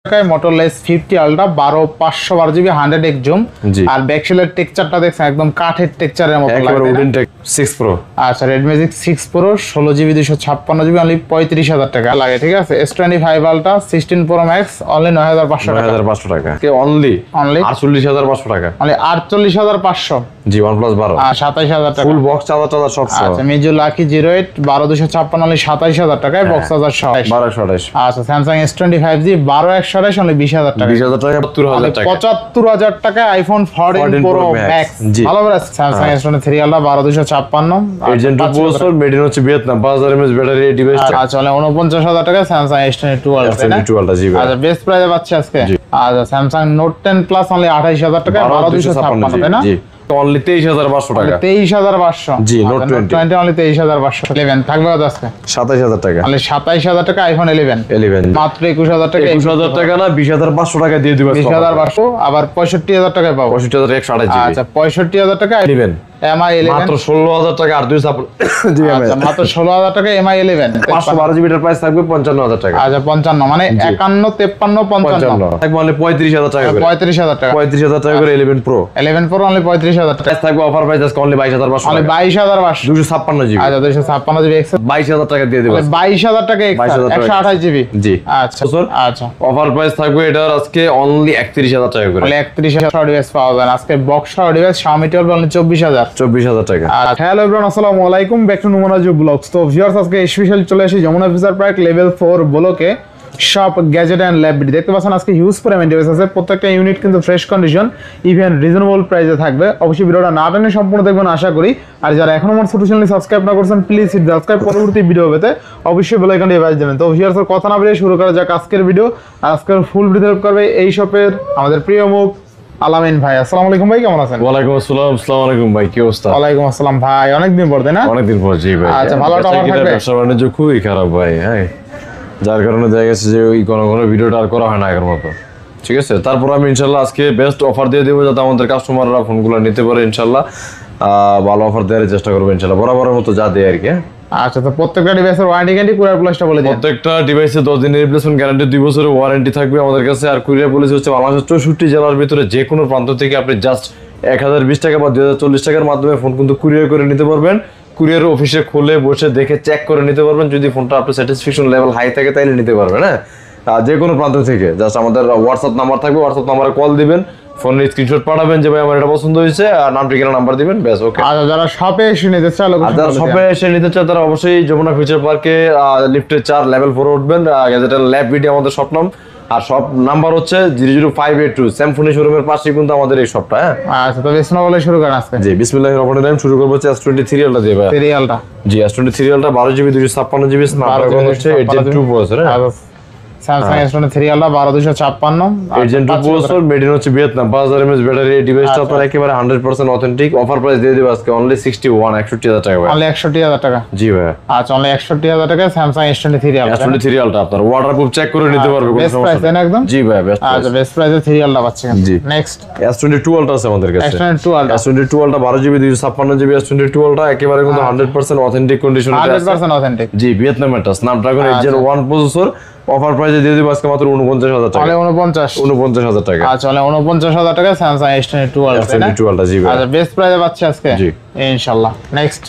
টাকায় মোটরলেস 50 ultra 12/512 GB 100x zoom. আর ব্যাকশেলের টেক্সচারটা দেখছেন একদম কাঠের টেক্সচারের মতো লাগে, একবারে উডেন টেক 6 প্রো। আচ্ছা Redmi 6 Pro 16GB 256GB only 35,000 টাকা লাগে, ঠিক আছে। S25 ultra 16 Pro Max only 9,500 টাকা। 9,500 টাকা কে অনলি 48,500 টাকা, অনলি 48,500। জি OnePlus 12 আর 27,000 টাকা ফুল বক্স চার্জার সব সহ। আচ্ছা Meizu Lucky 08 12256 অনলি 27,000 টাকায় বক্স চার্জার সহ। 1228। আচ্ছা Samsung S25G 12128 অনলি 20,000 টাকা। 20,000 টাকা 72,000 টাকা। 75,000 টাকায় iPhone 14 Pro Max। ভালো করে Samsung S23 ultra 12256 Agent 2 processor made in হচ্ছে ভিয়েতনাম, 5000 mAh ব্যাটারি ডিভাইসটা। আচ্ছা চলে 49,000 টাকায় Samsung S22 ultra. S22 ultra জি ভাই। আচ্ছা বেস্ট প্রাইসে পাচ্ছি আজকে। আচ্ছা Samsung Note 10 Plus অনলি 28,000 টাকায় 12256 তাই না? জি অনলি 23,500 টাকা। 23,500 জি Note 20 অনলি 23,500। 11 থাকবে কত আজকে? 27,000 টাকা। অনলি 27,000 টাকা iPhone 11 মাত্র 21,000 টাকা। 21,000 টাকা না 20,500 টাকা দিয়ে দিবা। 20,500 আবার 65,000 টাকায় পাবো। 65,128 জিবি। আচ্ছা 65,000 টাকা 11 MI 11 মাত্র 16,000 টাকা আর 2 সাপোর্ট জিবি। আচ্ছা মাত্র 16,000 টাকা MI 11 512 জিবি এর প্রাইস থাকবে 55,000 টাকা। আচ্ছা 55 মানে 51 53 55 থাকবে অনলি 35,000 টাকা করে। 35,000 টাকা 35,000 টাকা করে 11 প্রো। 11 Pro অনলি 35,000 টাকা থাকবে অফার প্রাইস আজকে অনলি 22,500 অনলি টাকা। 22,500 256 জিবি। আচ্ছা 256 জিবি এক্স 22,000 টাকা দিয়ে দেব। 22,000 টাকা এক্স 128 জিবি। জি আচ্ছা আচ্ছা অফার প্রাইস থাকবে এটার আজকে অনলি 31,000 টাকা করে। অনলি 31,000 ডিভাইস পাওয়া যায় আজকে বক্স সহ ডিভাইস Xiaomi 12 অনলি 24,000 টাকা। আচ্ছা হ্যালো এভরিওয়ান আসসালামু আলাইকুম ব্যাক টু নুমানাজু ব্লগস। তো ভিউয়ার্স আজকে স্পেশাল চলে আসি যমুনা ফিচার পার্ক লেভেল 4 ব্লকে shop gadget and lab BD. দেখতে পাচ্ছেন আজকে হিউজ পরিমাণ ডিভাইস আছে, প্রত্যেকটা ইউনিট কিন্তু ফ্রেশ কন্ডিশন ইভেন রিজনেবল প্রাইসে থাকবে। অবশ্যই ভিডিওটা না টেনে সম্পূর্ণ দেখবেন আশা করি। আর যারা এখনো আমার ছোট চ্যানেল সাবস্ক্রাইব না করছেন প্লিজ হিট সাবস্ক্রাইব, পরবর্তী ভিডিও পেতে অবশ্যই বেল আইকনটি বাজিয়ে দেবেন। তো ভিউয়ার্স কথা না বলে শুরু করা যাক আজকের ভিডিও। আর আজকের ফুল ভিডিও হেল্প করবে এই শপের আমাদের প্রিয় মুখ আলামিন ভাই। আসসালামু আলাইকুম ভাই, কেমন আছেন? ওয়ালাইকুম আসসালাম। আসসালামু আলাইকুম ভাই, কি অবস্থা? ওয়ালাইকুম আসসালাম ভাই, অনেকদিন পর তাই না? অনেকদিন পর জি ভাই। আচ্ছা ভালো টাকা থাকবে? ব্যবসা বাণিজ্য খুবই খারাপ ভাই, হ্যাঁ যার কারণে দেখা গেছে যে ওই কোনো ভিডিওটা আর করা হয় না আগের মতো। ঠিক আছে, তারপর আমি ইনশাল্লাহ আজকে বেস্ট অফার দিয়ে দেবো যাতে আমাদের কাস্টমাররা ফোনগুলো নিতে পারে ইনশাল্লাহ। ভালো অফার দেওয়ার চেষ্টা করবো ইনশাল্লাহ, বরাবরের মতো যা দেয় আর কি। আচ্ছা তো প্রত্যেকটা ডিভাইসের ওয়ারেন্টি গ্যারান্টি কুরিয়ার পলিসিটা বলে দিন। প্রত্যেকটা ডিভাইসে 10 দিনের রিপ্লেসমেন্ট গ্যারান্টি, 2 বছরের ওয়ারেন্টি থাকবে আমাদের কাছে। আর কুরিয়ার পলিসি হচ্ছে বাংলাদেশের 64 জেলার ভিতরে যে কোনো প্রান্ত থেকে আপনি জাস্ট 1020 টাকা বা 2040 টাকার মাধ্যমে ফোন কিন্তু কুরিয়ার করে নিতে পারবেন। কুরিয়ার অফিসে খুলে বসে দেখে চেক করে নিতে পারবেন। যদি ফোনটা আপনার স্যাটিসফ্যাকশন লেভেল হাই থাকে তাইলে নিতে পারবেন। হ্যাঁ যে কোনো প্রান্ত থেকে জাস্ট আমাদের হোয়াটসঅ্যাপ নাম্বার থাকবে, হোয়াটসঅ্যাপ নাম্বারে কল দিবেন, ফোনের স্ক্রিনশট পাঠাবেন যে ভাই আমার এটা পছন্দ হয়েছে, আর নাম ঠিকানা নাম্বার দিবেন, ব্যাস ওকে। আচ্ছা যারা শপে এসে নিতে চায়, যারা শপে এসে নিতে চায় তারা অবশ্যই যমুনা ফিউচার পার্কে লিফটের 4 লেভেল 4 উঠবেন। গ্যাজেটের ল্যাব ভিডিও আমাদের শপ নাম, আর শপ নাম্বার হচ্ছে 00582 স্যামসুনি শোরুমের পাশেই কিন্তু আমাদের এই শপটা। হ্যাঁ আচ্ছা তো বিসমিল্লাহ বলে শুরু করেন আজকে। জি বিসমিল্লাহির রহমানির রহিম। শুরু করব হচ্ছে S23 আলটা দিয়ে ভাই। সিরিয়ালটা জি S23 আলটা 12GB 256GB স্ন্যাপড্রাগন হচ্ছে Agent 2 processor. Samsung S23 ultra 12256 Agent 2 processor made in হচ্ছে ভিয়েতনাম, 5000 mAh ব্যাটারি ডিভাইসটা আপনার একেবারে 100% অথেন্টিক। অফার প্রাইস দিয়ে দেব আজকে অনলি 61,61,000 টাকা ভাই। অনলি 61,000 টাকা। জি ভাই। আচ্ছা অনলি 61,000 টাকা Samsung S23 আলট্রা। S23 আলটা আপনার ওয়াটারপ্রুফ চেক করে নিতে পারবে, কোনো সমস্যা বেস্ট প্রাইস না একদম। জি ভাই বেস্ট। আচ্ছা বেস্ট প্রাইসে 3 আলট্রা পাচ্ছেন। জি নেক্সট S22 আলটা আছে আমাদের কাছে। S22 আলট্রা 22 আলটা 12GB 256GB S22 আলটা একেবারে কিন্তু 100% অথেন্টিক কন্ডিশনে আছে। 100% অথেন্টিক। জি ভিয়েতনামের স্ন্যাপড্রাগন Gen 1 প্রসেসর। অফার প্রাইসে দিয়ে দেব আজকে মাত্র 49,000 টাকা। 49,000 টাকা। আচ্ছা 49,000 টাকা Samsung S22 আলট্রা। S22 আলটা জি ভাই। আচ্ছা বেস্ট প্রাইসে পাচ্ছি আজকে জি ইনশাআল্লাহ। নেক্সট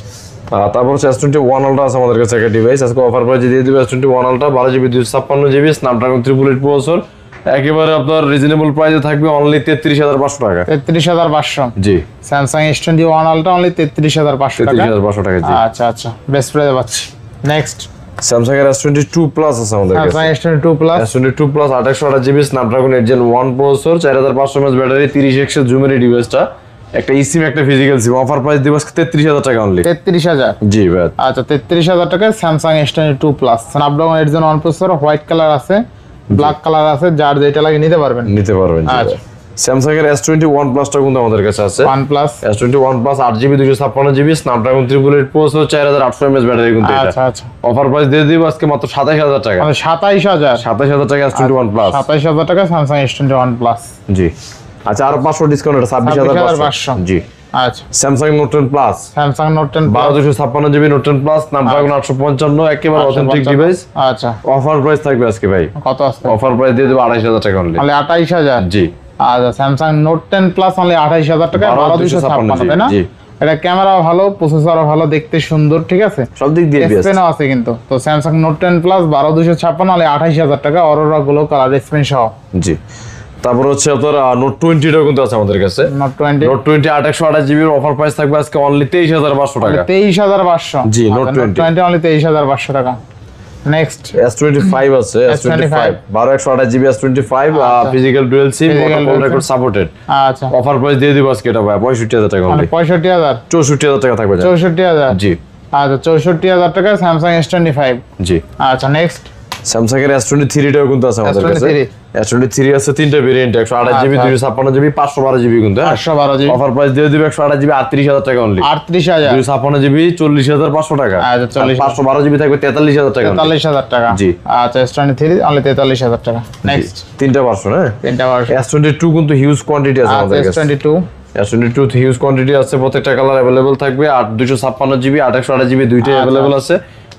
তারপর হচ্ছে S21 আলটা আছে আমাদের কাছে একটা ডিভাইস। আজকে অফার প্রাইসে দিয়ে দেব S21 আলটা 12GB 256GB স্ন্যাপড্রাগন 388 প্রসেসর একেবারে আপনার রিজনেবল প্রাইসে থাকবে অনলি 33,500 টাকা। 33,500 জি Samsung S21 আলট্রা অনলি 33,500 টাকা। 33,500 টাকা জি। আচ্ছা আচ্ছা বেস্ট প্রাইসে পাচ্ছি। নেক্সট Samsung এর S22 Plus আছে আমাদের কাছে। Samsung S22 Plus 828GB Snapdragon Gen 1 processor 4500 mAh battery 30x জুমের ডিভাইসটা একটা eSIM একটা ফিজিক্যাল সিম। অফার প্রাইস দিব আজকে 33,000 টাকা অনলি। 33,000 জি ভাই। আচ্ছা 33,000 টাকা Samsung S22 Plus Snapdragon Gen 1 processor, white colour আছে, ব্ল্যাক কালার আছে, যার যেটা লাগে নিতে পারবেন। আচ্ছা Samsung এর S21 Plus টা কিন্তু আমাদের কাছে আছে। OnePlus S21 Plus 8GB 256GB Snapdragon 388 processor 4800 mAh battery কিন্তু এটা। আচ্ছা আচ্ছা অফার প্রাইস দিয়ে দিব আজকে মাত্র 27,000 টাকা। মানে 27,000 টাকা S21 Plus। 27,000 টাকা Samsung S21 Plus। জি আচ্ছা আর 500 ডিসকাউন্ট এটা 26,500 26,500 জি আচ্ছা Samsung note 10 plus, Samsung note 10 1256 GB note 10 plus, Snapdragon 855, একেবারে অথেন্টিক ডিভাইস। আচ্ছা অফার প্রাইস থাকবে আজকে ভাই, কত আসছে? অফার প্রাইস দিয়ে দেব 28000 টাকা অনলি। তাহলে 28000। জি আচ্ছা স্যামসাং নোট 10 প্লাস অনলি 28000 টাকা, 12256 তাই না? জি এটা ক্যামেরাও ভালো, প্রসেসরও ভালো, দেখতে সুন্দর, ঠিক আছে, সব দিক দিয়ে বেস্ট। পেনও আছে কিন্তু। তো স্যামসাং নোট 10 প্লাস 12256 অনলি 28000 টাকা, অরোরা গ্লো কালার স্ক্রিন সহ। জি তারপর হচ্ছে আপনার নোট 20 টাও কিন্তু আছে আমাদের কাছে। নোট 20 নোট 20 828 জিবি এর অফার প্রাইস থাকবে আজকে অনলি 23500 টাকা। 23500। জি, Note 20 অনলি 23500 টাকা। নেক্সট S25 আছে, S25 12128 GB S25 physical dual SIM protocol record supported. আচ্ছা অফার প্রাইস দিয়ে দিব আজকে এটা ভাই 65000 টাকা মানে অনলি। 65000 64000 টাকা থাকবে। 64000। জি আচ্ছা 64000 টাকা স্যামসাং S25। জি আচ্ছা নেক্সট স্যামসাং এর S23 টাও কিন্তু আছে আমাদের কাছে। S23 S23 আছে তিনটা ভেরিয়েন্ট, 128 জিবি, 256 জিবি, 512 জিবি কিন্তু। 512 জিবি অফার প্রাইস দিয়ে দিব 128 জিবি 38000 টাকা অনলি। 38000। 256 জিবি 40500 টাকা। আচ্ছা 40। 512 জিবি থাকবে 43000 টাকা। 43000 টাকা। জি। আচ্ছা S23 অনলি 43000 টাকা। নেক্সট তিনটা ভার্সন হ্যাঁ। তিনটা ভার্সন। S22 কিন্তু হিউজ কোয়ান্টিটি আছে আমাদের কাছে। S22 S22 হিউজ কোয়ান্টিটি আছে, প্রত্যেকটা কালার अवेलेबल থাকবে। 256 জিবি 828 জিবি দুইটাই अवेलेबल আছে।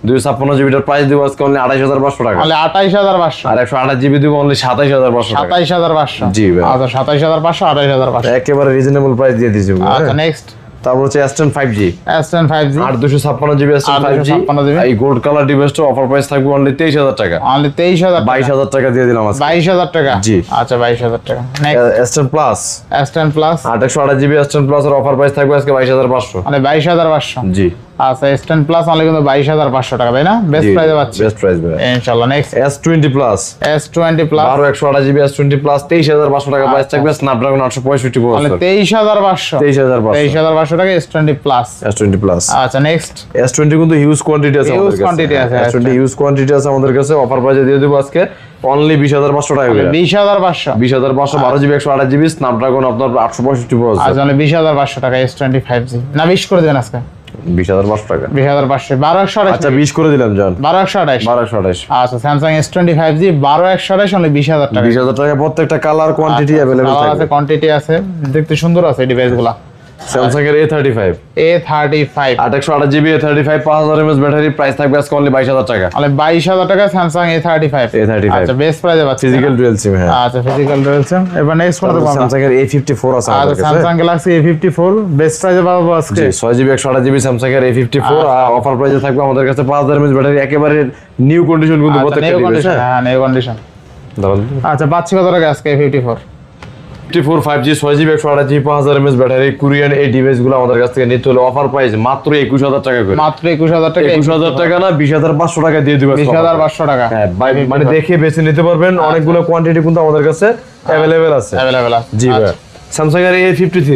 256 জিবিটার প্রাইস দিব আজকে অনলি 28500 টাকা। অনলি 28500। আর 128 জিবি দিব অনলি 27500 টাকা। 27500। জি ভাই। আচ্ছা 27500 28500 একেবারে রিজনেবল প্রাইস দিয়ে দিছি। আচ্ছা নেক্সট তারপর হচ্ছে S10 5G। S10 5G 256 GB S10 5G। 256 GB. এই গোল্ড কালার ডিভাইসটা অফার প্রাইস থাকবে অনলি 23000 টাকা। অনলি 23000 টাকা। 22000 টাকা দিয়ে দিলাম আজকে। 22000 টাকা। জি। আচ্ছা 22000 টাকা। Next S10 plus S10 plus 828 GB S10 plus এর অফার প্রাইস থাকবে আজকে 22500। মানে 22500। জি আচ্ছা S10 প্লাস অনলি কিন্তু 22500 টাকা তাই না? বেস্ট প্রাইসে পাচ্ছি। বেস্ট প্রাইস ভাই ইনশাআল্লাহ। Next S20 plus S20 plus 128 GB S20 plus 23500 টাকা প্রাইস থাকবে। স্ন্যাপড্রাগন 865 মানে প্রসেসর 23500। 23500 টাকা S20 প্লাস। S20 plus. আচ্ছা নেক্সট S20 কিন্তু হিউজ কোয়ান্টিটি আছে আমাদের কাছে। quantity আছে, S20 হিউজ কোয়ান্টিটি আছে আমাদের কাছে। অফার প্রাইসে দিয়ে দেব আজকে অনলি 20500 টাকা করে। 20500। 20500 12 জিবি 128 জিবি স্ন্যাপড্রাগন আপনার 865 প্রসেসর। আচ্ছা মানে 20500 টাকা S20 5G না 20 করে দেন আজকে। 20500 টাকা। 20500 12128। আচ্ছা 20 করে দিলাম জান। 12128। 12128। আচ্ছা স্যামসাং S20 5G 12128 অনলি 20000 টাকা। 20000 টাকা প্রত্যেকটা কালার কোয়ান্টিটি अवेलेबल আছে, থাকবে। কোয়ান্টিটি আছে, দেখতে সুন্দর আছে ডিভাইসগুলো। স্যামসাং এর A35 A35 828 GB A35 5000 mAh battery price থাকবে আজকে অনলি 22000 টাকা। মানে 22000 টাকা স্যামসাং A35। A35 আচ্ছা বেস্ট প্রাইসে পাচ্ছি। ফিজিক্যাল ডুয়াল সিম হ্যাঁ। আচ্ছা ফিজিক্যাল রয়েছে। এবার নেক্সট কোনটা পাবো? স্যামসাং এর A54 আছে আমাদের আচ্ছা কাছে। স্যামসাং গ্যালাক্সি A54 বেস্ট প্রাইসে পাবো আজকে। জি 6 জিবি 128 জিবি স্যামসাং এর A54 অফার প্রাইসে থাকবে আমাদের কাছে 5000 mAh ব্যাটারি একেবারে নিউ কন্ডিশন কিন্তু আচ্ছা প্রত্যেকটা নিউ ডিভাইস কন্ডিশন, হ্যাঁ নিউ কন্ডিশন। দাঁড়ান আচ্ছা পাচ্ছি কত টাকা আজকে A54? 54 5G 6 GB 128 GB 5000 mAh battery Korean এই ডিভাইসগুলো আমাদের কাছ থেকে নিতে হলে অফার প্রাইস মাত্র 21000 টাকা করে। মাত্র 21000 টাকা। 21000 টাকা না 20500 টাকা দিয়ে দিবেন। 20500 টাকা। হ্যাঁ মানে দেখে বেছে নিতে পারবেন। অনেকগুলো কোয়ান্টিটি কিন্তু আমাদের কাছে अवेलेबल আছে। अवेलेबल আছে। জি ভাই। স্যামসাং এর A53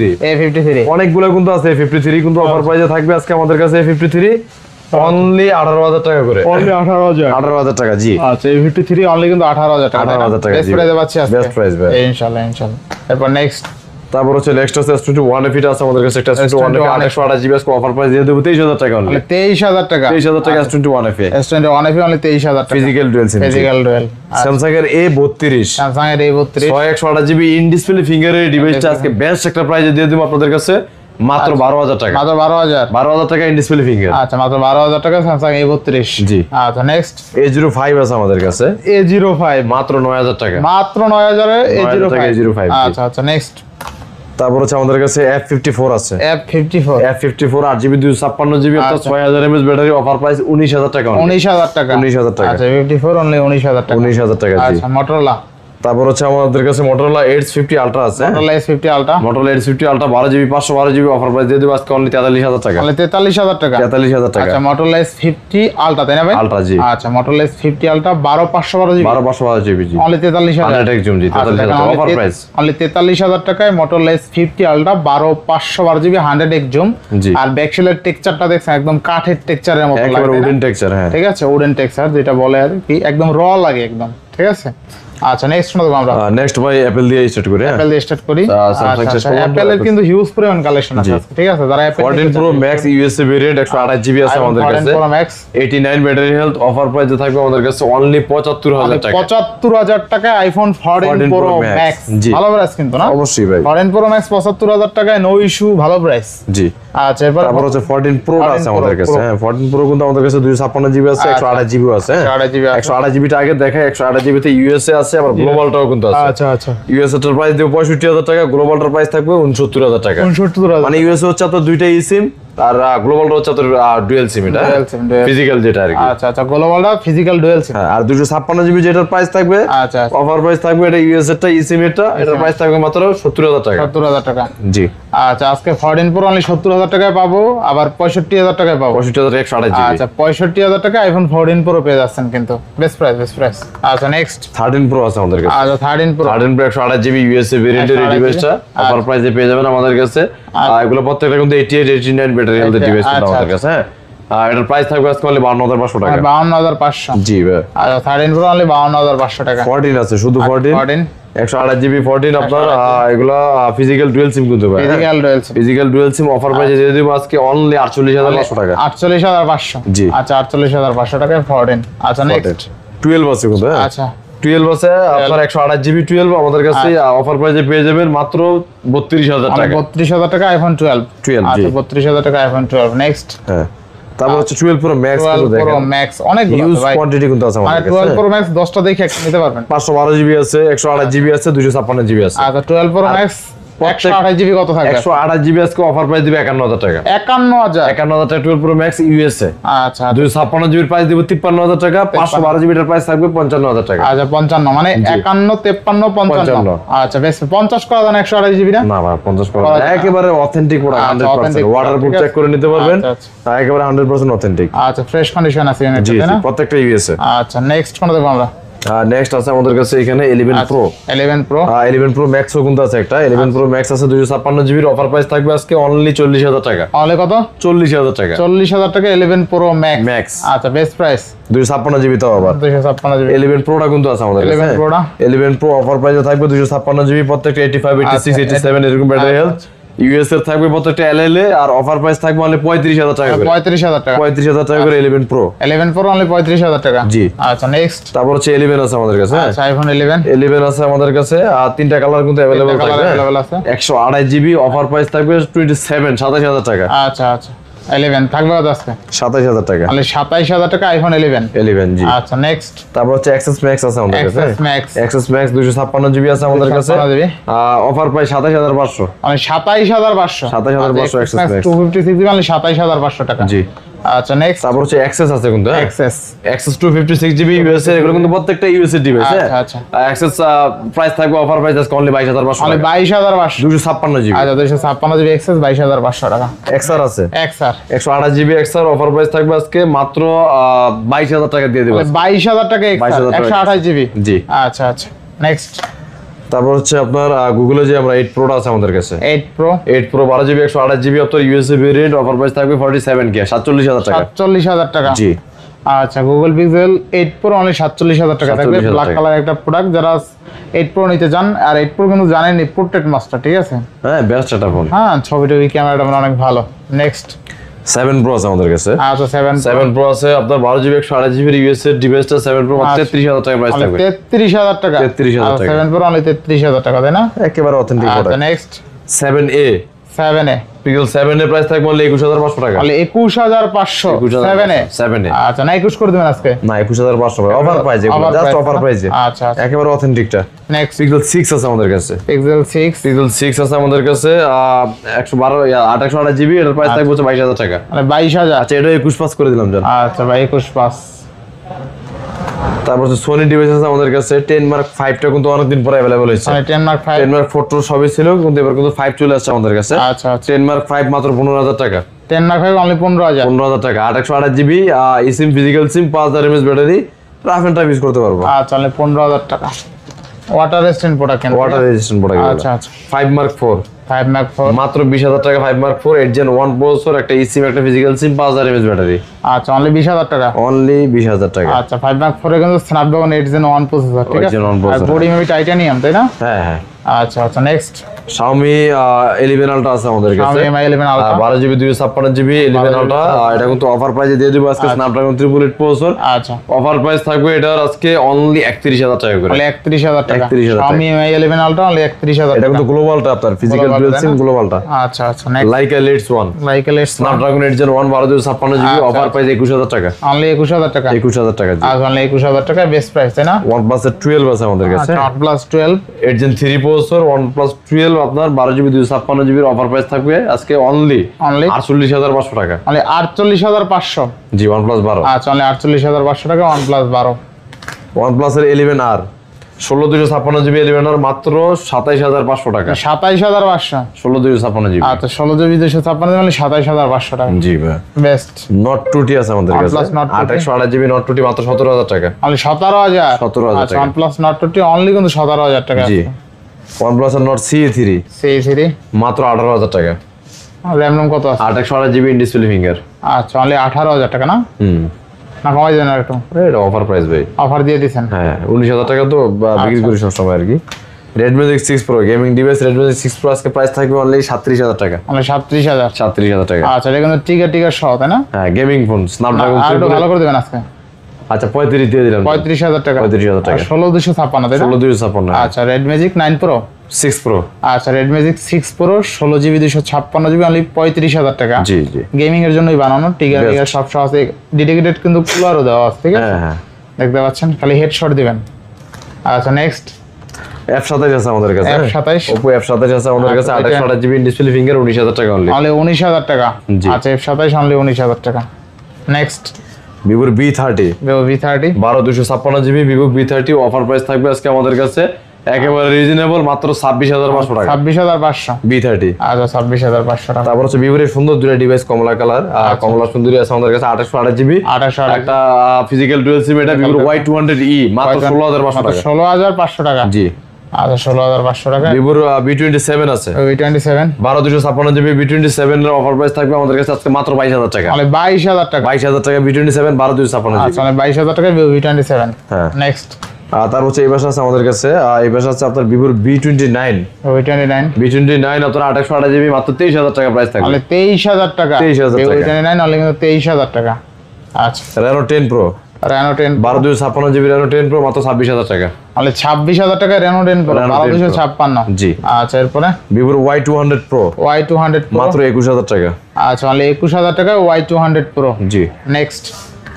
অনেকগুলো কিন্তু আছে। A53 কিন্তু অফার প্রাইসে থাকবে আজকে আমাদের কাছে A53 অনলি 18000 টাকা করে। অনলি 18000। 18000 টাকা জি। আচ্ছা A53 অনলি কিন্তু 18000 টাকা। 18000 টাকা বেস্ট জি। প্রাইসে পাচ্ছি আজকে। বেস্ট প্রাইস ভাই। ইনশাআল্লাহ ইনশাআল্লাহ। এরপর নেক্সট তারপর হচ্ছে নেক্সট আছে S21 FE আছে আমাদের কাছে। একটা S21 FE 828 GB offer price দিয়ে দেব 23000 টাকা অনলি। 23000 টাকা। 23000 টাকা S21 FE। S21 FE only 23000 টাকা। Physical dual SIM. Physical dual. Samsung এর A32 স্যামসাং এর A32 128 জিবি ইন ডিসপ্লে ফিঙ্গারের ডিভাইসটা আজকে বেস্ট একটা প্রাইসে দিয়ে দেব আপনাদের কাছে মাত্র 12000 টাকা। মাত্র 12000। 12000 টাকা ইন ডিসপ্লে ফিঙ্গার। আচ্ছা মাত্র 12000 টাকা স্যামসাং A32। জি। আচ্ছা নেক্সট A05 আছে আমাদের কাছে। A05 মাত্র 9000 টাকা। মাত্র 9000 এ 9000 টাকা A05। A05 আচ্ছা আচ্ছা নেক্সট তারপর হচ্ছে আমাদের কাছে F54 আছে। F54 F54 8GB 256 জিবি অর্থাৎ আচ্ছা। 6000 mAh ব্যাটারি অফার প্রাইস 19000 টাকা। 19000 টাকা। 19000 টাকা। আচ্ছা 54 অনলি 19000 টাকা। 19000 টাকা জি। আচ্ছা Motorola তারপর হচ্ছে আমাদের কাছে Motorola Edge 50 Ultra আছে। Motorola S50 Ultra Motorola Edge 50 Ultra 12GB 512GB offer price দিয়ে দেব আজকে অনলি 43000 টাকা। অনলি 43000 টাকা। 43000 টাকা। আচ্ছা Motorola S50 Ultra তাই না ভাই? Ultra জি। আচ্ছা Motorola S50 Ultra 12512GB 12512GB জি। অনলি 43000 100 একদম জি 43000 টাকা অফার প্রাইস। অনলি 43000 টাকায় Motorola S50 Ultra 12512GB 100x zoom. জি। আর ব্যাকশেলের টেক্সচারটা দেখছেন একদম কাঠের টেক্সচারের মতো লাগে। একেবারে উডেন টেক্সচার হ্যাঁ। ঠিক আছে উডেন টেক্সচার যেটা বলে আর কি একদম র লাগে একদম। ঠিক আছে আচ্ছা নেক্সট ফোন দেখব আমরা। নেক্সট ভাই অ্যাপল দিয়ে স্টার্ট করি। অ্যাপল দিয়ে স্টার্ট করি। Samsung শেষ করলাম। অ্যাপলের কিন্তু হিউজ পরিমাণ কালেকশন আছে আজকে, ঠিক আছে? যারা Apple 14 Pro Max USA variant 128 GB আছে আমাদের কাছে। 14 Pro Max 89 battery health offer প্রাইসে থাকবে আমাদের কাছে অনলি 75000 টাকা। 75000 টাকায় আইফোন 14 Pro Max, ভালো প্রাইস কিন্তু না? অবশ্যই ভাই। 14 Pro Max 75000 টাকায় নো ইস্যু, ভালো প্রাইস। জি। আচ্ছা এরপর তারপর হচ্ছে 14 Pro আছে আমাদের কাছে। হ্যাঁ 14 Pro কিন্তু আমাদের কাছে 256 জিবি আছে, 128 জিবি আছে। 128 জিবিটা আগে দেখায়, 128 জিবিতে ইউএসএ আছে, আবার গ্লোবালটাও কিন্তু আছে। আচ্ছা আচ্ছা। ইউএসএ এর প্রাইস দেব 65000 টাকা, গ্লোবালটার প্রাইস থাকবে 69000 টাকা। 69000 মানে ইউএসএ হচ্ছে আপনার দুইটা সিম, আর গ্লোবালটা হচ্ছে আপনার ডুয়াল সিম, এটা ফিজিক্যাল যেটা আর কি। আচ্ছা আচ্ছা, গ্লোবালটা ফিজিক্যাল ডুয়াল সিম। আর 256 জিবি যেটার প্রাইস থাকবে, আচ্ছা অফার প্রাইস থাকবে, এটা ইউএসএ টা সিম এটা, এটার প্রাইস থাকবে মাত্র 70000 টাকা। 70000 টাকা। জি। আচ্ছা আজকে 14 Pro অনলি 70000 টাকায় পাবো, আবার 65000 টাকায় পাবো। 65128 জিবি। আচ্ছা 65000 টাকা আইফোন 14 Pro পেয়ে যাচ্ছেন কিন্তু, বেস্ট প্রাইস বেস্ট প্রাইস। আচ্ছা নেক্সট 13 Pro আছে আমাদের কাছে। আচ্ছা 13 Pro 128 জিবি ইউএসএ ভেরিয়েন্টের এই ডিভাইসটা অফার প্রাইসে পেয়ে যাবেন আমাদের কাছে। এগুলো প্রত্যেকটা কিন্তু 88 89 ব্যাটারি হেলথ ডিভাইস আমাদের কাছে। হ্যাঁ এটার প্রাইস থাকবে আজকে অনলি 52500 টাকা। 52500। জি ভাই। আচ্ছা 13 Pro অনলি 52500 টাকা। 14 আছে, শুধু 14 128 জিবি 14 আপনার। এগুলা ফিজিক্যাল ডুয়াল সিম কিন্তু ভাই। Physical dual SIM, physical dual সিম অফার প্রাইসে দিয়ে দেব আজকে অনলি 48500 টাকা। 48500। জি। আচ্ছা 48500 টাকায় 14। আচ্ছা নেক্সট 12 আছে কিন্তু। হ্যাঁ আচ্ছা 12 আছে আপনার 128 জিবি 12 আমাদের কাছে অফার প্রাইসে পেয়ে যাবেন মাত্র 32000 টাকা। 32000 টাকা আইফোন 12। জি। আচ্ছা 32000 টাকা আইফোন 12। নেক্সট হ্যাঁ তারপর হচ্ছে 12 Pro Max কিন্তু দেখেন। 12 Pro Max অনেকগুলো হিউজ আছে ভাই, কোয়ান্টিটি কিন্তু আছে আমাদের কাছে। 12 Pro Max 10টা দেখে একটা নিতে পারবেন। 512 জিবি আছে, 128 জিবি আছে, 256 জিবি আছে। আচ্ছা 12 Pro Max 128 জিবি কত থাকবে? 128 জিবি আজকে অফার প্রাইস দিবে 51000 টাকা। 51000 টাকা 12 Pro Max ইউএসএ। আচ্ছা 256 জিবির প্রাইস দিব 53000 টাকা, 512 জিবিটার প্রাইস থাকবে 55000 টাকা। আচ্ছা 55 মানে 51 53 55। আচ্ছা বেশ 50 করা দেন 128 জিবি না? না ভাই 50 করা না, একেবারে অথেন্টিক প্রোডাক্ট 100% ওয়াটারপ্রুফ চেক করে নিতে পারবেন। একেবারে 100% অথেন্টিক। আচ্ছা ফ্রেশ কন্ডিশন আছে ইউনিট, জি তাই না? প্রত্যেকটা ইউএসএ। আচ্ছা নেক্সট কোন দেখব আমরা? নেক্সট আছে আমাদের কাছে এখানে 11 Pro। 11 Pro 11 Pro Max ও কিন্তু আছে একটা। 11 Pro Max আছে 256 জিবির, অফার প্রাইস থাকবে আজকে অনলি 40000 টাকা। অনলি কত? 40000 টাকা। 40000 টাকা 11 Pro Max। Max। আচ্ছা বেস্ট প্রাইস 256 জিবি তো আবার 256 জিবি। 11 Pro টা কিন্তু আছে আমাদের কাছে। 11 Pro টা 11 Pro অফার প্রাইসে থাকবে 256 জিবি, প্রত্যেকটা 85 86 87 এরকম ব্যাটারি হেলথ। ইউএস এর থাকবে প্রত্যেকটা এলএলএ, আর অফার প্রাইস থাকবে অনলি 35000 টাকা করে। 35000 টাকা। 35000 টাকা করে 11 Pro। 11 Pro অনলি 35000 টাকা। জি। আচ্ছা নেক্সট তারপর হচ্ছে 11 আছে আমাদের কাছে। আচ্ছা আইফোন 11 আছে আমাদের কাছে, আর তিনটা কালার কিন্তু अवेलेबल থাকবে। अवेलेबल আছে। 128 জিবি অফার প্রাইস থাকবে 27000 টাকা। আচ্ছা আচ্ছা 11 থাকবে কত আজকে? 27000 টাকা। তাহলে 27000 টাকা আইফোন 11। জি। আচ্ছা নেক্সট তারপর হচ্ছে Access Max আছে আমাদের কাছে। Access Max 256 জিবি আছে আমাদের কাছে। Offer price 27500। মানে 27500। 27500 Access Max 256 জিবি মানে 27500 টাকা। জি। আচ্ছা নেক্সট তারপর হচ্ছে Access আছে কিন্তু। Access 256 জিবি ইউএসএ, এগুলো কিন্তু প্রত্যেকটা ইউএসএ ডিভাইস। আচ্ছা আচ্ছা Access প্রাইস থাকবে অফার প্রাইস আজকে অনলি 22500 মানে টাকা। 22500 256 জিবি। আচ্ছা 256 জিবি Access 22500 টাকা। XR আছে। XR 128 GB XR offer price থাকবে আজকে মাত্র 22000 টাকা দিয়ে দেব। 22000 টাকা XR 128 জিবি। জি। আচ্ছা আচ্ছা নেক্সট তারপর হচ্ছে আপনার গুগলে যে আমরা 8 Pro টা আছে আমাদের কাছে। 8 Pro 12 জিবি 128 জিবি আপনার ইউএসএ ভেরিয়েন্ট, অফার প্রাইস থাকবে 47k 47000 টাকা। 47000 টাকা। জি। আচ্ছা গুগল পিক্সেল 8 Pro অনলি 47000 টাকা থাকবে। ব্ল্যাক কালার একটা প্রোডাক্ট, যারা 8 Pro নিতে চান, আর 8 Pro কিন্তু জানেনই পোর্ট্রেট মাস্টার, ঠিক আছে? হ্যাঁ বেস্ট একটা ফোন। হ্যাঁ ছবিটা ক্যামেরাটা অনেক ভালো। নেক্সট 7 Pro আছে আমাদের কাছে। আচ্ছা 7 Pro আছে আপনার 12 জিবি 128 জিবি ইউএসএ ডিভাইসটা 7 Pro মাত্র 33000 টাকা প্রাইস থাকবে। 33000 টাকা। 33000 টাকা। 7 Pro অনলি 33000 টাকা, তাই না? একেবারে অথেন্টিক প্রোডাক্ট। আচ্ছা নেক্সট 7A। 7A পিক্সেল 7 এর প্রাইস থাকবে অনলি 21500 টাকা। Only 21500 7A। আচ্ছা না 21 করে দিবেন আজকে? না 21500 টাকা অফার প্রাইস, এগুলো জাস্ট অফার প্রাইসে। আচ্ছা একেবারে একেবারে অথেন্টিকটা। নেক্সট পিক্সেল 6 আছে আমাদের কাছে। পিক্সেল 6 আছে আমাদের কাছে 128 জিবি, এর প্রাইস থাকবে 22000 টাকা। মানে 22000। আচ্ছা এটা 21 পাস করে দিলাম জান। আচ্ছা ভাই 21 পাস। তারপর সোনি ডিভাইস আছে আমাদের কাছে। 10 Mark 5 টা কিন্তু অনেকদিন পরে अवेलेबल হয়েছে। মানে 10 Mark 5 10 Mark 4 টো সবই ছিল, কিন্তু এবার কিন্তু 5 চলে আসছে আমাদের কাছে। আচ্ছা 10 Mark 5 মাত্র 15000 টাকা। 10 Mark 5 অনলি 15000। 15000 টাকা। 128 GB eSIM physical sim 5000 mAh battery, rough and tough use করতে পারবো। আচ্ছা অনলি 15000 টাকা। ওয়াটার রেজিস্ট্যান্ট প্রোডাক্ট কেন? Water resistant product. আচ্ছা আচ্ছা। 5 Mark 4 5 Mark 4 মাত্র 20,000 টাকা। 5 Mark 4 8 Gen 1 প্রসেসর, একটা eSIM, একটা ফিজিক্যাল সিম, 5000 mAh ব্যাটারি। আচ্ছা অনলি 20,000 টাকা। অনলি 20,000 টাকা। আচ্ছা 5 Mark 4 এ কিন্তু স্ন্যাপড্রাগন 8 Gen 1 প্রসেসর, ঠিক 8 আছে? Gen 1 আর processor। বডি মেবি টাইটানিয়াম, তাই না? হ্যাঁ হ্যাঁ। আচ্ছা আচ্ছা নেক্সট Xiaomi 11 Ultra আছে আমাদের কাছে। Xiaomi Mi 11 Ultra 12GB 256GB 11 Ultra। এটা কিন্তু অফার প্রাইসে দিয়ে দেব আজকে, স্ন্যাপড্রাগন 888 প্রসেসর। আচ্ছা অফার প্রাইস থাকবে এটার আজকে অনলি 31,000 টাকা করে। অনলি 31,000 টাকা। 31,000 টাকা। Xiaomi Mi 11 Ultra অনলি 31,000 এটা টাকা। কিন্তু গ্লোবালটা আপনার ফিজিক্যাল Global ডুয়াল তাই সিম না? গ্লোবালটা। আচ্ছা আচ্ছা next Laika Elites 1 Michael S Snapdragon 8 Gen 1 12GB 256GB আচ্ছা, অফার প্রাইস 21,000 টাকা। অনলি 21,000 টাকা। 21,000 টাকা জি। আচ্ছা অনলি 21,000 টাকা বেস্ট প্রাইস, তাই না? OnePlus এর 12 আছে আমাদের কাছে। আচ্ছা OnePlus 12 8 Gen 3 প্রসেসর OnePlus 12 আপনার 12GB 256GB অফার প্রাইস থাকবে আজকে অনলি 48,500 টাকা। অনলি 48,500। জি OnePlus 12। আচ্ছা অনলি 48,500 টাকা OnePlus 12। OnePlus এর 11R 16/256GB 11R মাত্র 27,500 টাকা। 27,500। 16/256GB। আচ্ছা 16GB 256 মানে 27,500 টাকা। জি ভাই। বেস্ট Note 2T আছে আমাদের কাছে। OnePlus Note 2T 8/128GB Note 2T মাত্র 17,000 টাকা। অনলি 17,000। 17,000 আচ্ছা টাকা। OnePlus Note 2T অনলি কিন্তু 17,000 টাকা। জি। OnePlus এর Note CE3 সেই সিরি মাত্র 18,000 টাকা। RAM ROM কত আছে? 8/128GB in display finger. আচ্ছা অনলি 18,000 টাকা না? না কমাই দেন আর একটু, এটা অফার প্রাইস ভাই। অফার দিয়ে দিছেন। হ্যাঁ 19,000 টাকা তো বিক্রি করি সবসময় আর কি। Redmi 6 Pro gaming device Redmi 6 Pro আজকে প্রাইস থাকবে অনলি 37,000 টাকা। অনলি 37,000। 37,000 টাকা। আচ্ছা এটা কিন্তু টিকার সহ, তাই না? হ্যাঁ গেমিং ফোন স্ন্যাপড্রাগন আর একটু ভালো করে দিবেন আজকে। আচ্ছা 35 দিয়ে দিলাম। 35,000 টাকা। 35,000 টাকা। 16,256 তাই না? 16/256। আচ্ছা Red Magic 9 Pro 6 Pro। আচ্ছা Red Magic 6 Pro 16GB 256GB only 35,000 টাকা। জি জি। গেমিং এর জন্যই বানানো, টিকার সব সহ আছে, ডেডিকেটেড কিন্তু কুলারও দেওয়া আছে, ঠিক আছে? হ্যাঁ হ্যাঁ। দেখতে পাচ্ছেন, খালি হেডশট দিবেন। আচ্ছা নেক্সট F27 আছে আমাদের কাছে। F27 Oppo F27 আছে আমাদের কাছে। আচ্ছা, 8/128GB ইন ডিসপ্লে ফিঙ্গার 19,000 টাকা অনলি। অনলি 19,000 টাকা। জি। আচ্ছা F27 অনলি 19,000 টাকা। Next Vivo V30 Vivo V30 12/256GB Vivo V30 offer price থাকবে আজকে আমাদের কাছে একেবারে রিজনেবল মাত্র 26,500 টাকা। 26,500। V30। আচ্ছা 26,500 টাকা। তারপর হচ্ছে Vivo এর সুন্দর দুটো ডিভাইস কমলা কালার, কমলা সুন্দরী আছে আমাদের কাছে 2828GB 28,000 একটা ফিজিক্যাল ডুয়াল সিম, এটা Vivo Y200e মাত্র 16,500 টাকা। 16,500 টাকা। জি। আচ্ছা 16,500 টাকা। Vivo V27 আছে V27 12/256GB V27 এর অফার প্রাইস থাকবে আমাদের কাছে আজকে মাত্র 22,000 টাকা। অনলি 22,000 টাকা। 22,000 টাকা V27 12/256GB। আচ্ছা অনলি 22,000 টাকা V27। হ্যাঁ। নেক্সট তার হচ্ছে এই পাশে আছে আমাদের কাছে, এই পাশে আছে আপনার Vivo V29 V29 আপনার 828GB মাত্র 23,000 টাকা প্রাইস থাকবে। অনলি 23,000 টাকা। 23,000 টাকা। V29 অনলি কিন্তু 23,000 টাকা। আচ্ছা Reno 10 Pro Reno 10 12/256GB Reno 10 Pro মাত্র 26,000 টাকা। অনলি 26,000 টাকা Reno 10 Pro Reno 10 Pro 12,256। জি। আচ্ছা এরপরে Vivo Y200 Pro Y200 Pro মাত্র 21,000 টাকা। আচ্ছা অনলি 21,000 টাকা Y200 Pro। জি। নেক্সট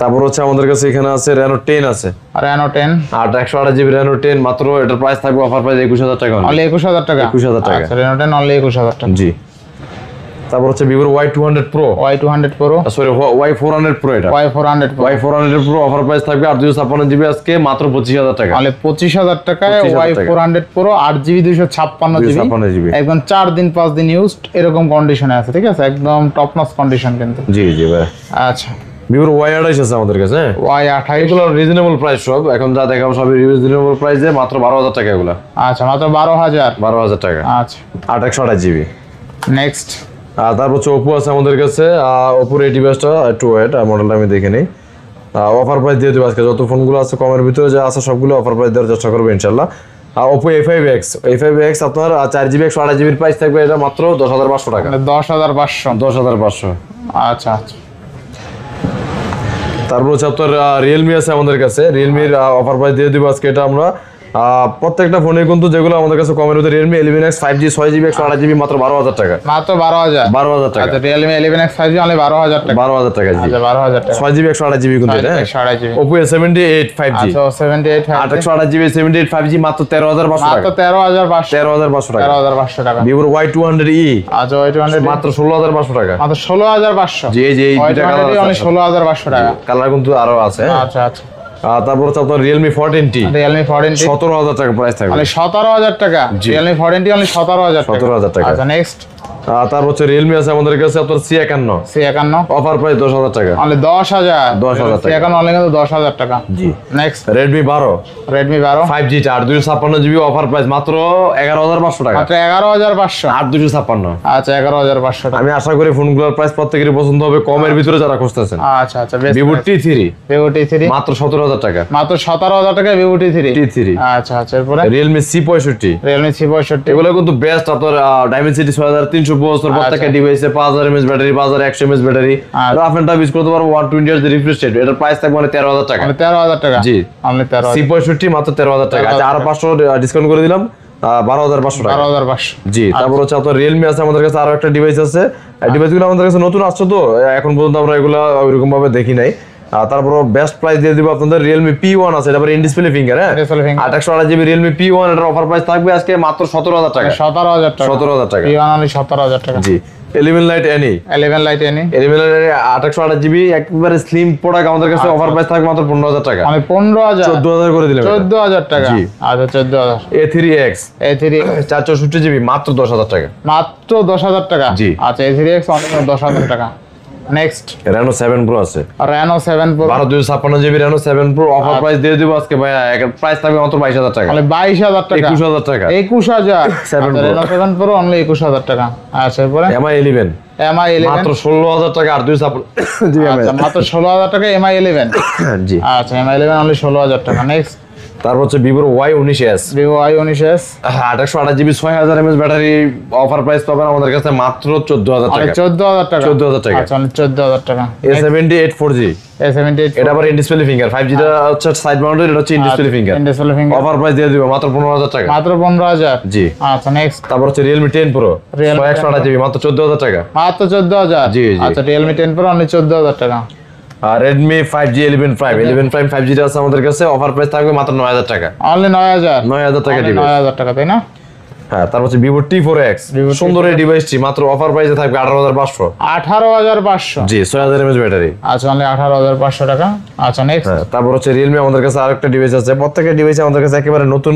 তারপর হচ্ছে আমাদের কাছে এখানে আছে Reno 10 আছে Reno 10 828GB Reno 10 মাত্র এটার প্রাইস থাকবে অফার প্রাইস 21,000 টাকা অনলি 21,000 টাকা। 21,000 টাকা। আচ্ছা Reno 10 অনলি 21,000 টাকা। জি। তারপর হচ্ছে Vivo Y200 Pro Y200 Pro sorry Y400 Pro এটা Y400 Pro Y400 Pro offer price থাকবে 856GB আজকে মাত্র 25,000 টাকা। অনলি 25,000 টাকায় 25,000 টাকা। Y400 Pro 8GB 256GB 256GB একদম 4 দিন 5 দিন ইউজড এরকম কন্ডিশনে আছে, ঠিক আছে? একদম টপ নচ কন্ডিশন কিন্তু। জি জি ভাই। আচ্ছা Vivo Y28 আছে আমাদের কাছে। Y28 এগুলো রিজনেবল প্রাইস সব, এখন যা দেখাবো সবই রিজনেবল প্রাইসে মাত্র 12,000 টাকা এগুলো। আচ্ছা মাত্র 12,000। 12,000 টাকা আচ্ছা 828GB। নেক্সট তারপর হচ্ছে Oppo আছে আমাদের কাছে। Oppo এই ডিভাইসটা একটু ওয়েট, মডেলটা আমি দেখে নিই। অফার প্রাইস দিয়ে দেবো আজকে, যত ফোনগুলো আছে কমের ভিতরে যা আছে সবগুলো অফার প্রাইস দেওয়ার চেষ্টা করবো ইনশাল্লাহ। Oppo A5X আপনার 4GB 128GB প্রাইস থাকবে এটা মাত্র 10,500 টাকা। 10,500। 10,500। আচ্ছা আচ্ছা তারপর হচ্ছে আপনার রিয়েলমি আছে আমাদের কাছে। রিয়েলমির অফার প্রাইস দিয়ে দেবো আজকে এটা আমরা। প্রত্যেকটা ফোনে কিন্তু যেগুলো আমাদের কাছে কমের ভিতরে Realme 11X 5G 6GB 128GB মাত্র 12,000 টাকা। মাত্র 12,000। 12,000 টাকা। আচ্ছা Realme 11X 5G অনলি 12,000 টাকা। 12,000 টাকা জি। আচ্ছা 12,000 টাকা। 6GB 128GB কিন্তু এটা। 128GB। Oppo A78 5G আচ্ছা 78 828GB 78 5G মাত্র 13,500 মাত্র টাকা। 13,500। 13,500 টাকা। 13,500 টাকা। Vivo Y200e আচ্ছা Y200 মাত্র 16,500 টাকা। মাত্র 16,500। জি জি এই দুইটা কালার Y200 অনলি আছে। 16,500 টাকা। কালার কিন্তু আরো আছে। আচ্ছা আচ্ছা তারপর হচ্ছে আপনার Realme 14T Realme 14T 17,000 টাকা প্রাইস থাকবে। অনলি 17,000 টাকা। জি। Realme 14T অনলি 17,000 টাকা। 17,000 টাকা। আচ্ছা নেক্সট তারপর হচ্ছে রিয়েলমি আছে আমাদের কাছে আপনার C51 C51 অফার প্রাইস 10,000 টাকা। অনলি 10,000 10,000 টাকা। C51 অনলি কিন্তু 10,000 টাকা। জি। নেক্সট রেডমি 12 5G টা 8 256 GB অফার প্রাইস মাত্র 11,500 টাকা। মাত্র 11,500। 8 256। আচ্ছা 11,500 টাকা। আমি আশা করি ফোনগুলোর প্রাইস প্রত্যেকেরই পছন্দ হবে, কমের ভিতরে যারা খুঁজতেছেন। আচ্ছা আচ্ছা বেশ। Vivo T3 মাত্র 17,000 টাকা। মাত্র 17,000 টাকা Vivo T3। আচ্ছা আচ্ছা এরপরে Realme C65 এগুলো কিন্তু বেস্ট আপনার Dimensity 6372 প্রত্যেকটা ডিভাইসে 5000 mAh battery, 5100 mAh battery, rough and tough use করতে পারবো। 120 Hz রিফ্রেশ রেট, এটার প্রাইস থাকবে মানে 13,000 টাকা। মানে 13,000 টাকা। জি অনলি 13,000। C65 মাত্র 13,000 টাকা। আচ্ছা আরো 500 ডিসকাউন্ট করে দিলাম, 12,500 টাকা। 12,500। জি। তারপর হচ্ছে আপনার Realme আছে আমাদের কাছে, আরো একটা ডিভাইস আছে। ডিভাইসগুলো আমাদের কাছে নতুন আসছে তো এখন পর্যন্ত আমরা এগুলো ওইরকম ভাবে দেখি নাই। তারপর বেস্ট প্রাইস দিয়ে দিব আপনাদের Realme P1 আছে, এটা ইন ডিসপ্লে ফিঙ্গার। হ্যাঁ 828 GB Realme P1 এর অফার প্রাইস থাকবে আজকে মাত্র 17,000 টাকা। 17,000 টাকা। 17,000 টাকা। P1 অনলি 17,000 টাকা। জি। 11 Lite NE 11 Lite NE 828 GB একবারে স্লিম প্রোডাক্ট আমাদের কাছে অফার প্রাইস থাকবে মাত্র 15,000 টাকা। মানে 15,000 14,000 করে দিলাম। 14,000 টাকা। জি। আচ্ছা 14,000। A3X 464 GB মাত্র 10,000 টাকা। মাত্র 10,000 টাকা। জি। আচ্ছা A3X অনলি 10,000 টাকা। নেক্সট Reno 7 Pro আছে, Reno 7 Pro 12 256 GB Reno 7 Pro offer price দিয়ে দিব আজকে ভাইয়া, প্রাইস থাকবে মাত্র 22,000 টাকা। মানে 22,000 টাকা। 21,000 টাকা। 21,000 7 Pro। Reno 7 Pro অনলি 21,000 টাকা। আচ্ছা এরপরে MI 11 মাত্র 16,000 টাকা। 8 256 GB আচ্ছা মাত্র 16,000 টাকা MI 11। জি। আচ্ছা MI 11 অনলি 16,000 টাকা। নেক্সট তারপর হচ্ছে Vivo Y19s Vivo Y19s 828 GB 6000 mAh battery offer price পাবেন আমাদের কাছে মাত্র 14,000 টাকা। 14,000 টাকা। 14,000 টাকা। আচ্ছা অনলি 14,000 টাকা। A78 4G A78 এটা আবার ইন ডিসপ্লে ফিঙ্গার, 5G টা হচ্ছে সাইড মাউন্টেড, এটা হচ্ছে in display finger. In display finger offer price দিয়ে দিব মাত্র 15,000 টাকা। মাত্র 15,000। জি। আচ্ছা নেক্সট তারপর হচ্ছে Realme 10 Pro 128 GB মাত্র 14,000 টাকা। মাত্র 14,000। জি, জি। আচ্ছা Realme 10 Pro অনলি 14,000 টাকা। আর Redmi 5G 11 Prime 5G টা আছে আমাদের কাছে, অফার প্রাইস থাকবে মাত্র 9,000 টাকা। অনলি 9,000। 9,000 টাকা অনলি দিবেন। 9,000 টাকা তাই না? হ্যাঁ। তারপর হচ্ছে Vivo T4X সুন্দর এই ডিভাইসটি মাত্র অফার প্রাইসে থাকবে 18,500। 18,500। জি 6000 mAh ব্যাটারি। আচ্ছা অনলি 18,500 টাকা। আচ্ছা নেক্সট হ্যাঁ। তারপর হচ্ছে Realme আমাদের কাছে আরেকটা ডিভাইস আছে, প্রত্যেকটা ডিভাইসে আমাদের কাছে একেবারে নতুন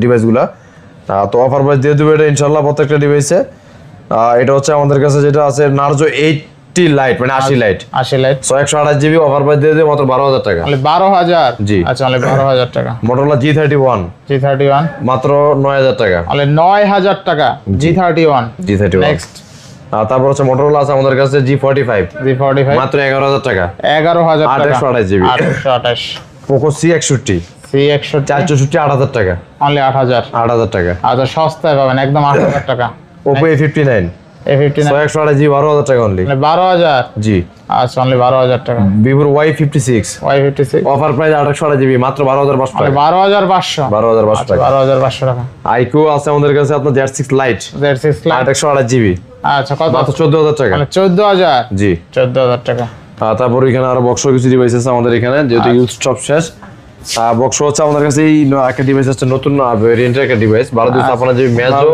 ডিভাইসগুলা। তো অফার প্রাইস দিয়ে দেবো এটা ইনশাআল্লাহ প্রত্যেকটা ডিভাইসে। এটা হচ্ছে আমাদের কাছে যেটা আছে Narzo 80 Lite মানে 80 Lite 128 GB অফার প্রাইস দিয়ে দেবো মাত্র 12,000 টাকা। অনলি 12,000। জি। আচ্ছা অনলি 12,000 টাকা। Motorola G31 মাত্র 9,000 টাকা। অনলি 9,000 টাকা G31। নেক্সট তারপর হচ্ছে Motorola আছে আমাদের কাছে G45 মাত্র 11,000 টাকা। 11,000 টাকা। 828 GB 828। Poco C61 464 8,000 টাকা। অনলি 8,000। 8,000 টাকা। আচ্ছা সস্তায় পাবেন একদম 8,000 টাকা। Oppo A59 A59 128 GB 12,000 টাকা অনলি। মানে 12,000। জি। আচ্ছা অনলি 12,000 টাকা। Vivo Y56 offer price 828 GB মাত্র 12,500 টাকা। 12,500। 12,500 টাকা। 12,500 টাকা। iQOO আছে আমাদের কাছে আপনার Z6 Lite Z6 Lite 828 GB আচ্ছা কত? মাত্র 14,000 টাকা। মানে 14,000। জি। 14,000 টাকা। তারপর এখানে আরো বক্স কিছু ডিভাইস আছে আমাদের এখানে, যেহেতু ইউজ স্টপ শেষ। বক্স হচ্ছে আমাদের কাছে এই একটা ডিভাইস আছে, নতুন ভেরিয়েন্টের একটা ডিভাইস 12,256 GB Meizu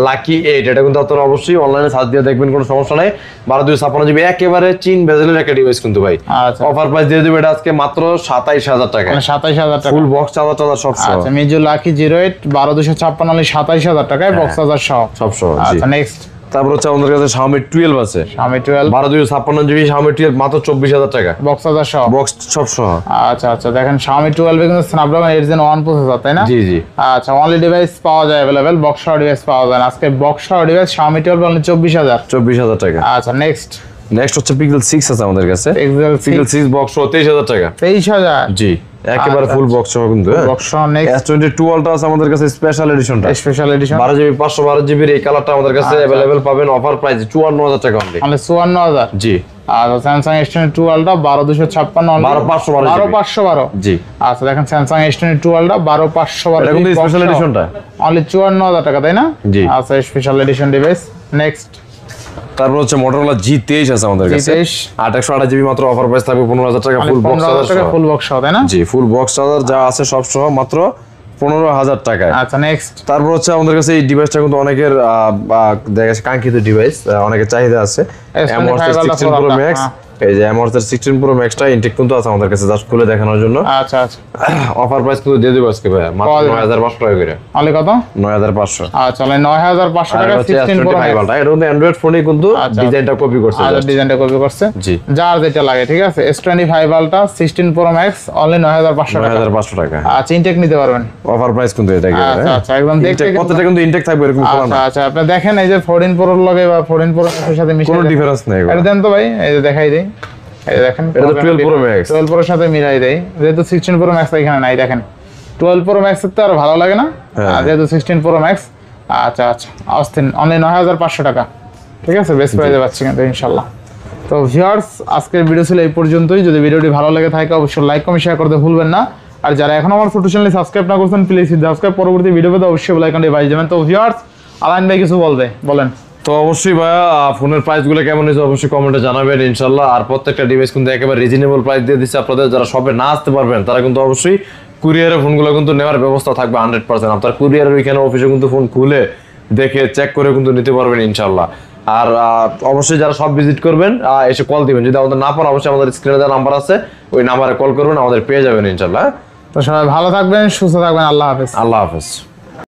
Lucky 8। এটা কিন্তু আপনারা অবশ্যই অনলাইনে সার্চ দিয়ে দেখবেন, কোনো সমস্যা নাই। 12,256 GB একেবারে চীন বেজেলের একটা ডিভাইস কিন্তু ভাই। আচ্ছা অফার প্রাইস দিয়ে দেব এটা আজকে মাত্র 27,000 টাকা। মানে 27,000 টাকা। ফুল বক্স চার্জার সব সহ। আচ্ছা Meizu Lucky 08 12,256 অনলি 27,000 টাকায় বক্স চার্জার সহ। সব সহ। আচ্ছা নেক্সট তারপর হচ্ছে আমাদের কাছে Xiaomi 12 আছে, Xiaomi 12 12,256 GB Xiaomi 12 মাত্র 24,000 টাকা। বক্স চার্জার সহ। বক্স সব সহ। আচ্ছা আচ্ছা দেখেন Xiaomi 12 এ কিন্তু Snapdragon 8 Gen 1 প্রসেসর তাই না? জি জি। আচ্ছা অনলি ডিভাইস পাওয়া যায় अवेलेबल, বক্স সহ ডিভাইস পাওয়া যায় না। আজকে বক্স সহ ডিভাইস Xiaomi 12 অনলি 24,000 টাকা। আচ্ছা নেক্সট হচ্ছে Pixel 6 আছে আমাদের কাছে, Pixel 6 বক্স সহ 23,000 টাকা। 23,000। জি একেবারে ফুল বক্স সহ কিন্তু। বক্স সহ নেক্সট S22 Ultra আছে আমাদের কাছে special এডিশনটা, special edition 12 GB 512 GB এই কালারটা আমাদের কাছে अवेलेबल পাবেন অফার প্রাইস 54,000 টাকা অনলি। মানে 54,000। জি। আর Samsung S22 Ultra 12,256 অনলি 12,512 জি। আচ্ছা দেখেন Samsung S22 Ultra 12,512 এটা কিন্তু স্পেশাল এডিশনটা অনলি 54,000 টাকা তাই না? জি। আচ্ছা স্পেশাল এডিশন ডিভাইস নেক্সট। তারপর হচ্ছে Motorola G23 আছে আমাদের কাছে, 828 GB মাত্র অফার প্রাইস থাকবে 15,000 টাকা। Full box charger full box সহ তাই না? জি ফুল বক্স চার্জার যা আছে সব সহ মাত্র 15,000 টাকায়। আচ্ছা নেক্সট। তারপর হচ্ছে আমাদের কাছে এই ডিভাইসটা কিন্তু অনেকের দেখা যাচ্ছে কাঙ্ক্ষিত ডিভাইস, অনেকের চাহিদা আছে। M16 Pro Max এই যে এমআরএস এর 16 প্রো ম্যাক্সটা ইনটেক কিন্তু আছে আমাদের কাছে, জাস্ট খুলে দেখানোর জন্য। আচ্ছা আচ্ছা, অফার প্রাইস কিন্তু দিয়ে দেব আজকে ভাই, মাত্র 9500 টাকা করে। অনলি কত? 9500। আচ্ছা, তাহলে 9500 টাকা 16 প্রো ম্যাক্স। এটা কিন্তু অ্যান্ড্রয়েড ফোনে কিন্তু ডিজাইনটা কপি করছে, ডিজাইনটা কপি করছে, জি, যার যেটা লাগে, ঠিক আছে। S25 ultra 16 pro max only 9500 টাকা। 9500 টাকা। আচ্ছা, ইনটেক নিতে পারবেন, অফার প্রাইস কিন্তু এটা কি? আচ্ছা আচ্ছা, একদম দেখতে কতটা কিন্তু ইনটেক থাকবে এরকম কোন না। আচ্ছা, আপনি দেখেন এই যে 14 প্রোর লগে বা 14 প্রো এর সাথে মিশে কোনো ডিফারেন্স নেই। এটা দেন তো ভাই, এই যে দেখাই দেই, এই দেখেন এটা তো 12 প্রো ম্যাক্স, 12 প্রোর সাথে মিলাই দেই, যেহেতু 16 প্রো ম্যাক্স এখানে নাই, দেখেন 12 প্রো ম্যাক্স তো আর ভালো লাগে না, আর যেহেতু 16 প্রো ম্যাক্স। আচ্ছা আচ্ছা, অস্থির, অনলি 9500 টাকা, ঠিক আছে, বেস্ট প্রাইসে পাচ্ছি কিন্তু ইনশাআল্লাহ। তো ভিউয়ার্স, আজকের ভিডিও ছিল এই পর্যন্তই। যদি ভিডিওটি ভালো লাগে থাকে অবশ্যই লাইক কমেন্ট শেয়ার করতে ভুলবেন না। আর যারা এখন আমার ছোট চ্যানেলে সাবস্ক্রাইব না করছেন প্লিজ সাবস্ক্রাইব, পরবর্তী ভিডিও পেতে অবশ্যই বেল আইকনটি বাজিয়ে দেবেন। তো ভিউয়ার্স, আলাইন ভাই কিছু বলেন। তো অবশ্যই ভাইয়া ফোনের প্রাইসগুলো কেমন হয়েছে অবশ্যই কমেন্টে জানাবেন ইনশাআল্লাহ। আর প্রত্যেকটা ডিভাইস কিন্তু একেবারে রিজনেবল প্রাইস দিয়ে দিচ্ছে আপনাদের। যারা শপে না আসতে পারবেন তারা কিন্তু অবশ্যই কুরিয়ারের ফোনগুলো কিন্তু নেওয়ার ব্যবস্থা থাকবে 100%। আপনার কুরিয়ারের ওইখানে অফিসে কিন্তু ফোন খুলে দেখে চেক করে কিন্তু নিতে পারবেন ইনশাআল্লাহ। আর অবশ্যই যারা সব ভিজিট করবেন এসে কল দিবেন, যদি আমাদের না পান অবশ্যই আমাদের স্ক্রিনে দেওয়া নাম্বার আছে, ওই নাম্বারে কল করবেন, আমাদের পেয়ে যাবেন ইনশাআল্লাহ। তো সবাই ভালো থাকবেন, সুস্থ থাকবেন, আল্লাহ হাফেজ। আল্লাহ হাফেজ।